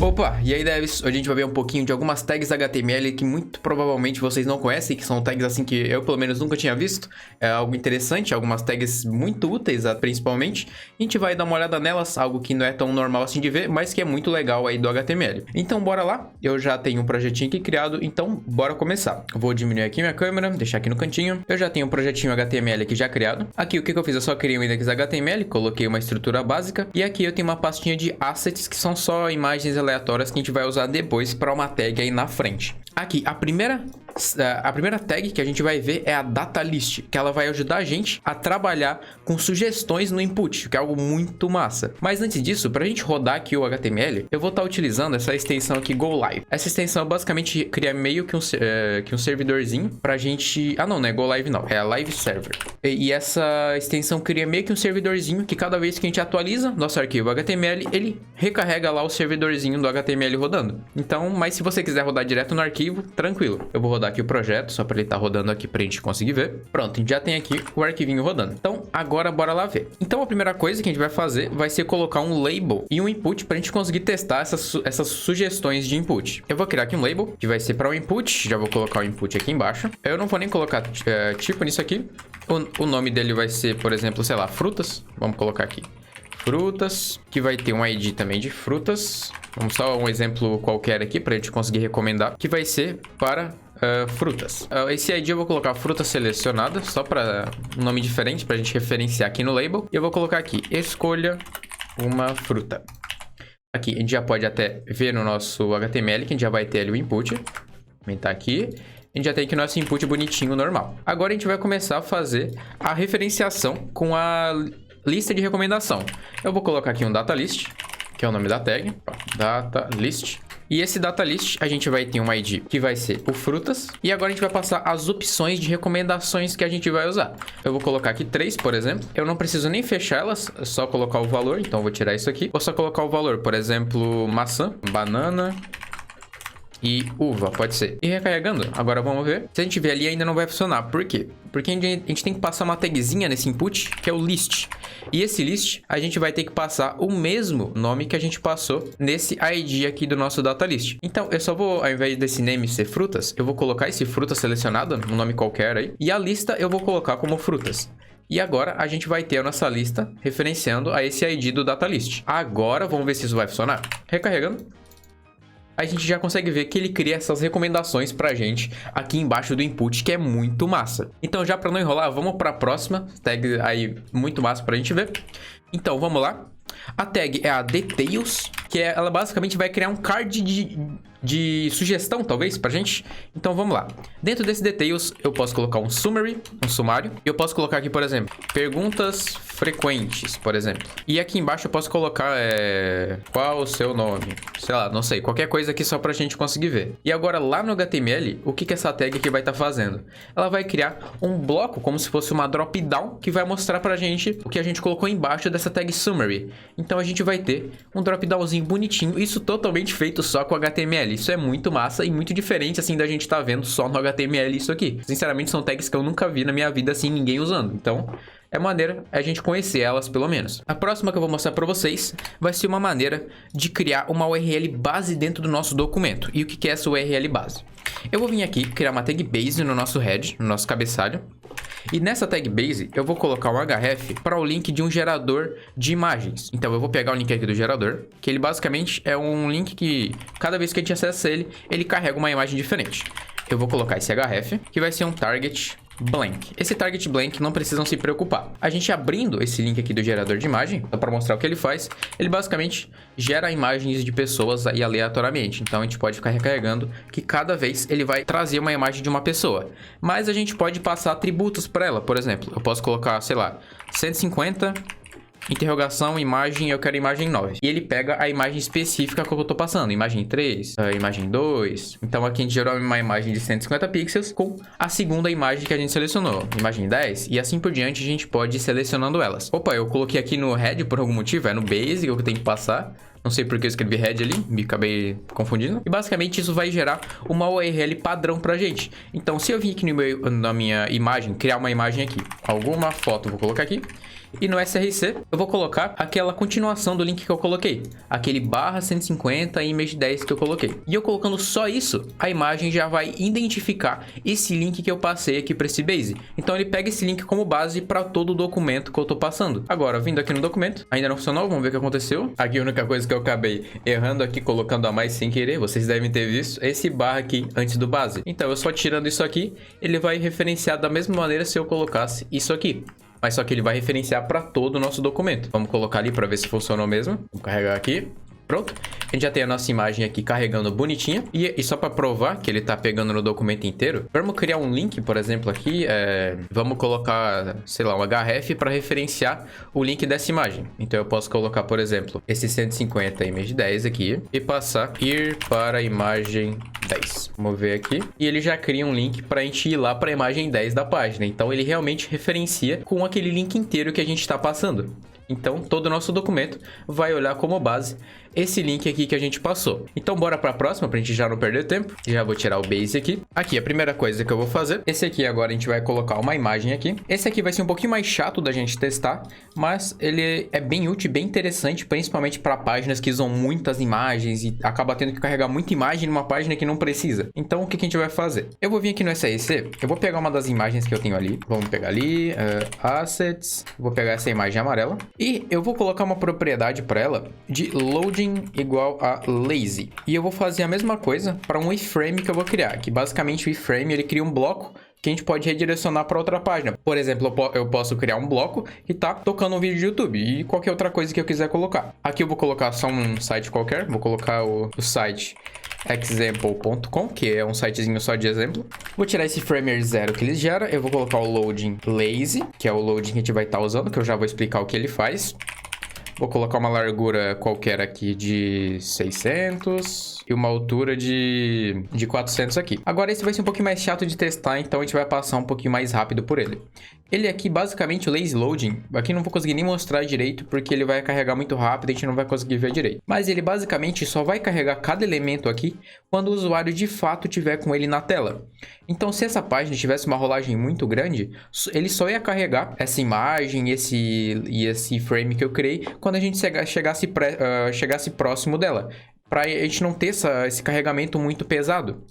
Opa, e aí devs, hoje a gente vai ver um pouquinho de algumas tags HTML que muito provavelmente vocês não conhecem, que são tags assim que eu pelo menos nunca tinha visto. É algo interessante, algumas tags muito úteis principalmente. A gente vai dar uma olhada nelas, algo que não é tão normal assim de ver, mas que é muito legal aí do HTML. Então bora lá, eu já tenho um projetinho aqui criado, então bora começar. Eu vou diminuir aqui minha câmera, deixar aqui no cantinho. Eu já tenho um projetinho HTML aqui já criado. Aqui o que eu fiz? Eu só criei um index HTML, coloquei uma estrutura básica. E aqui eu tenho uma pastinha de assets, que são só imagens aleatórias que a gente vai usar depois para uma tag aí na frente. Aqui, a primeira tag que a gente vai ver é a data list, que ela vai ajudar a gente a trabalhar com sugestões no input, que é algo muito massa. Mas antes disso, para a gente rodar aqui o HTML, eu vou estar utilizando essa extensão aqui Go Live. Essa extensão basicamente cria meio que um servidorzinho para a gente... Ah, não é Go Live não, é a Live Server. E essa extensão cria meio que um servidorzinho que cada vez que a gente atualiza nosso arquivo HTML, ele recarrega lá o servidorzinho do HTML rodando. Então, mas se você quiser rodar direto no arquivo, tranquilo. Eu vou rodar aqui o projeto, só para ele estar rodando aqui pra gente conseguir ver. Pronto, a gente já tem aqui o arquivinho rodando. Então, agora bora lá ver. Então, a primeira coisa que a gente vai fazer vai ser colocar um label e um input pra gente conseguir testar essas sugestões de input. Eu vou criar aqui um label, que vai ser para o input. Já vou colocar o input aqui embaixo. Eu não vou nem colocar tipo nisso aqui. O nome dele vai ser, por exemplo, sei lá, frutas. Vamos colocar aqui. Frutas, que vai ter um ID também de frutas. Vamos só um exemplo qualquer aqui para a gente conseguir recomendar, que vai ser para frutas. Esse ID eu vou colocar fruta selecionada, só para um nome diferente para a gente referenciar aqui no label. E eu vou colocar aqui, escolha uma fruta. Aqui, a gente já pode até ver no nosso HTML que a gente já vai ter ali o input. Vou aumentar aqui. A gente já tem aqui o nosso input bonitinho, normal. Agora a gente vai começar a fazer a referenciação com a lista de recomendação. Eu vou colocar aqui um data list, que é o nome da tag, data list. E esse data list a gente vai ter um ID que vai ser o frutas. E agora a gente vai passar as opções de recomendações que a gente vai usar. Eu vou colocar aqui 3, por exemplo. Eu não preciso nem fechar elas, é só colocar o valor. Então eu vou tirar isso aqui. Vou só colocar o valor, por exemplo, maçã, banana e uva, pode ser. E recarregando, agora vamos ver. Se a gente ver ali, ainda não vai funcionar. Por quê? Porque a gente tem que passar uma tagzinha nesse input, que é o list. E esse list, a gente vai ter que passar o mesmo nome que a gente passou nesse ID aqui do nosso data list. Então, eu só vou, ao invés desse name ser frutas, eu vou colocar esse fruta selecionado, um nome qualquer aí. E a lista eu vou colocar como frutas. E agora a gente vai ter a nossa lista referenciando a esse ID do data list. Agora, vamos ver se isso vai funcionar. Recarregando. A gente já consegue ver que ele cria essas recomendações pra gente aqui embaixo do input, que é muito massa. Então, já pra não enrolar, vamos pra próxima tag aí, muito massa pra gente ver. Então, vamos lá. A tag é a details, que ela basicamente vai criar um card de sugestão, talvez, pra gente. Então, vamos lá. Dentro desse details, eu posso colocar um summary, um sumário. E eu posso colocar aqui, por exemplo, perguntas frequentes, por exemplo. E aqui embaixo eu posso colocar qual o seu nome? Sei lá, não sei. Qualquer coisa aqui só pra gente conseguir ver. E agora, lá no HTML, o que essa tag aqui vai estar fazendo? Ela vai criar um bloco, como se fosse uma drop-down, que vai mostrar pra gente o que a gente colocou embaixo dessa tag summary. Então, a gente vai ter um drop-downzinho bonitinho. Isso totalmente feito só com HTML. Isso é muito massa e muito diferente, assim, da gente tá vendo só no HTML isso aqui. Sinceramente, são tags que eu nunca vi na minha vida, assim, ninguém usando. Então, é maneira a gente conhecer elas, pelo menos. A próxima que eu vou mostrar pra vocês vai ser uma maneira de criar uma URL base dentro do nosso documento. E o que é essa URL base? Eu vou vir aqui criar uma tag base no nosso head, no nosso cabeçalho. E nessa tag base, eu vou colocar um href para o link de um gerador de imagens. Então, eu vou pegar o link aqui do gerador, que ele basicamente é um link que, cada vez que a gente acessa ele, ele carrega uma imagem diferente. Eu vou colocar esse href, que vai ser um target blank. Esse target blank não precisam se preocupar. A gente abrindo esse link aqui do gerador de imagem, só para mostrar o que ele faz, ele basicamente gera imagens de pessoas aí aleatoriamente. Então a gente pode ficar recarregando que cada vez ele vai trazer uma imagem de uma pessoa. Mas a gente pode passar atributos para ela. Por exemplo, eu posso colocar, sei lá, 150... interrogação, imagem, eu quero imagem 9. E ele pega a imagem específica que eu tô passando. Imagem 3, imagem 2. Então aqui a gente gerou uma imagem de 150 pixels com a segunda imagem que a gente selecionou. Imagem 10. E assim por diante a gente pode ir selecionando elas. Opa, eu coloquei aqui no head por algum motivo. É no basic que eu tenho que passar. Não sei porque eu escrevi head ali, me acabei confundindo. E basicamente isso vai gerar uma URL padrão pra gente. Então se eu vir aqui na minha imagem, criar uma imagem aqui, alguma foto, vou colocar aqui. E no src, eu vou colocar aquela continuação do link que eu coloquei. Aquele /150 image 10 que eu coloquei. E eu colocando só isso, a imagem já vai identificar esse link que eu passei aqui para esse base. Então ele pega esse link como base para todo o documento que eu tô passando. Agora, vindo aqui no documento, ainda não funcionou, vamos ver o que aconteceu. Aqui a única coisa que eu acabei errando aqui, colocando a mais sem querer, vocês devem ter visto, é esse barra aqui antes do base. Então eu só tirando isso aqui, ele vai referenciar da mesma maneira se eu colocasse isso aqui. Mas só que ele vai referenciar para todo o nosso documento. Vamos colocar ali para ver se funcionou mesmo. Vamos carregar aqui. Pronto, a gente já tem a nossa imagem aqui carregando bonitinha. E só para provar que ele tá pegando no documento inteiro, vamos criar um link, por exemplo, aqui. Vamos colocar, sei lá, um href para referenciar o link dessa imagem. Então eu posso colocar, por exemplo, esse 150 image 10 aqui e passar ir para a imagem 10. Vamos ver aqui. E ele já cria um link para a gente ir lá para a imagem 10 da página. Então ele realmente referencia com aquele link inteiro que a gente está passando. Então, todo o nosso documento vai olhar como base esse link aqui que a gente passou. Então, bora para a próxima, para a gente já não perder tempo. Já vou tirar o base aqui. Aqui, a primeira coisa que eu vou fazer. Esse aqui agora a gente vai colocar uma imagem aqui. Esse aqui vai ser um pouquinho mais chato da gente testar, mas ele é bem útil, bem interessante, principalmente para páginas que usam muitas imagens e acaba tendo que carregar muita imagem numa página que não precisa. Então, o que a gente vai fazer? Eu vou vir aqui no src, eu vou pegar uma das imagens que eu tenho ali. Vamos pegar ali, Assets. Vou pegar essa imagem amarela. E eu vou colocar uma propriedade para ela de loading igual a lazy. E eu vou fazer a mesma coisa para um iframe que eu vou criar. Que basicamente o iframe ele cria um bloco que a gente pode redirecionar para outra página. Por exemplo, eu posso criar um bloco que tá tocando um vídeo de YouTube e qualquer outra coisa que eu quiser colocar. Aqui eu vou colocar só um site qualquer. Vou colocar o site example.com, que é um sitezinho só de exemplo. Vou tirar esse framer 0 que ele gera. Eu vou colocar o loading lazy, que é o loading que a gente vai estar usando, que eu já vou explicar o que ele faz. Vou colocar uma largura qualquer aqui de 600 e uma altura de 400 aqui. Agora esse vai ser um pouquinho mais chato de testar, então a gente vai passar um pouquinho mais rápido por ele. Ele aqui, basicamente, o lazy loading, aqui não vou conseguir nem mostrar direito, porque ele vai carregar muito rápido e a gente não vai conseguir ver direito. Mas ele basicamente só vai carregar cada elemento aqui quando o usuário de fato tiver com ele na tela. Então, se essa página tivesse uma rolagem muito grande, ele só ia carregar essa imagem e esse frame que eu criei quando a gente chegasse próximo dela, para a gente não ter esse carregamento muito pesado.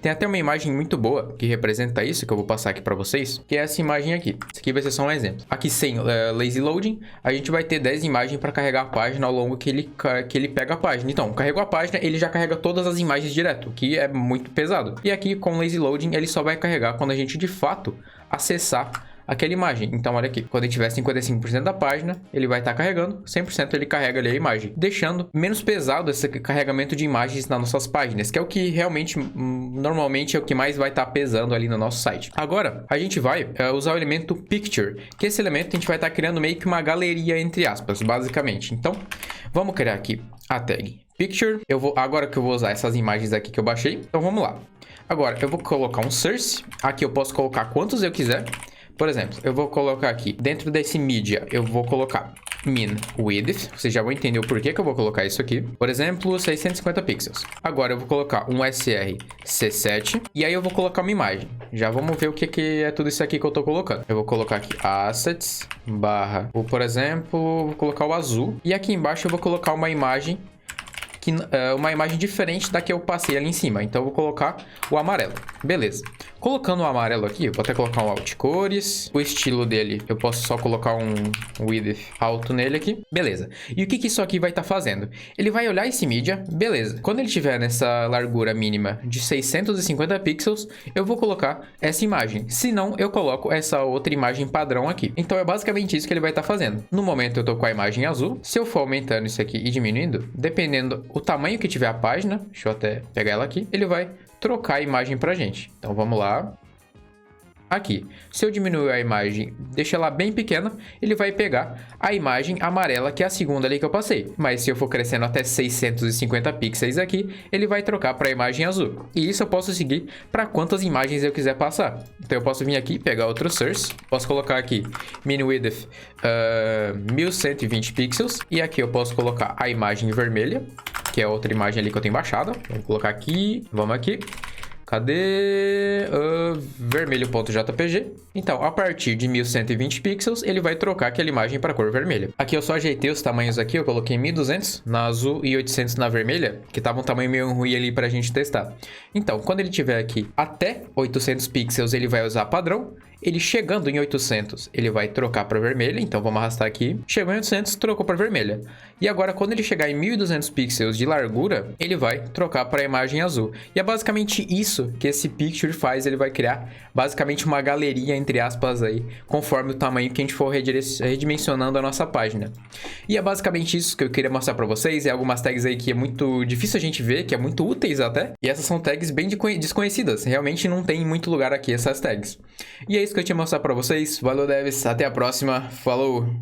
Tem até uma imagem muito boa que representa isso, que eu vou passar aqui para vocês, que é essa imagem aqui. Isso aqui vai ser só um exemplo. Aqui sem lazy loading, a gente vai ter 10 imagens para carregar a página ao longo que ele pega a página. Então, carregou a página, ele já carrega todas as imagens direto, que é muito pesado. E aqui com lazy loading, ele só vai carregar quando a gente de fato acessar aquela imagem. Então, olha aqui, quando ele tiver 55% da página, ele vai estar carregando, 100% ele carrega ali a imagem, deixando menos pesado esse carregamento de imagens nas nossas páginas, que é o que realmente, normalmente, é o que mais vai estar pesando ali no nosso site. Agora, a gente vai usar o elemento Picture, que esse elemento a gente vai estar criando meio que uma galeria, entre aspas, basicamente. Então, vamos criar aqui a tag Picture. Agora que eu vou usar essas imagens aqui que eu baixei, então vamos lá. Agora, eu vou colocar um source, aqui eu posso colocar quantos eu quiser. Por exemplo, eu vou colocar aqui, dentro desse media, eu vou colocar min width. Vocês já vão entender o porquê que eu vou colocar isso aqui. Por exemplo, 650 pixels. Agora eu vou colocar um src7 e aí eu vou colocar uma imagem. Já vamos ver o que é tudo isso aqui que eu tô colocando. Eu vou colocar aqui assets, barra, por exemplo, vou colocar o azul. E aqui embaixo eu vou colocar uma imagem diferente da que eu passei ali em cima. Então eu vou colocar o amarelo. Beleza. Colocando o amarelo aqui, eu vou até colocar um alt cores. O estilo dele, eu posso só colocar um width alto nele aqui. Beleza. E o que isso aqui vai estar fazendo? Ele vai olhar esse mídia, beleza. Quando ele estiver nessa largura mínima de 650 pixels, eu vou colocar essa imagem. Se não, eu coloco essa outra imagem padrão aqui. Então é basicamente isso que ele vai estar fazendo. No momento eu tô com a imagem azul. Se eu for aumentando isso aqui e diminuindo, dependendo o tamanho que tiver a página, deixa eu até pegar ela aqui, ele vai trocar a imagem pra gente. Então vamos lá. Aqui, se eu diminuir a imagem, deixa ela bem pequena, ele vai pegar a imagem amarela, que é a segunda ali que eu passei. Mas se eu for crescendo até 650 pixels aqui, ele vai trocar para a imagem azul. E isso eu posso seguir para quantas imagens eu quiser passar. Então eu posso vir aqui, pegar outro source, posso colocar aqui min width 1120 pixels. E aqui eu posso colocar a imagem vermelha, que é outra imagem ali que eu tenho baixada. Vou colocar aqui, vamos aqui. Cadê? Vermelho.jpg. Então, a partir de 1120 pixels, ele vai trocar aquela imagem para cor vermelha. Aqui eu só ajeitei os tamanhos aqui, eu coloquei 1200 na azul e 800 na vermelha, que tava um tamanho meio ruim ali pra gente testar. Então, quando ele tiver aqui até 800 pixels, ele vai usar padrão. Ele chegando em 800, ele vai trocar para vermelha. Então, vamos arrastar aqui. Chegou em 800, trocou para vermelha. E agora, quando ele chegar em 1200 pixels de largura, ele vai trocar para a imagem azul. E é basicamente isso que esse Picture faz. Ele vai criar basicamente uma galeria, entre aspas, aí, conforme o tamanho que a gente for redimensionando a nossa página. E é basicamente isso que eu queria mostrar para vocês. É algumas tags aí que é muito difícil a gente ver, que é muito úteis até. E essas são tags bem desconhecidas. Realmente não tem em muito lugar aqui essas tags. E é isso que eu tinha que mostrar pra vocês. Valeu, devs. Até a próxima. Falou!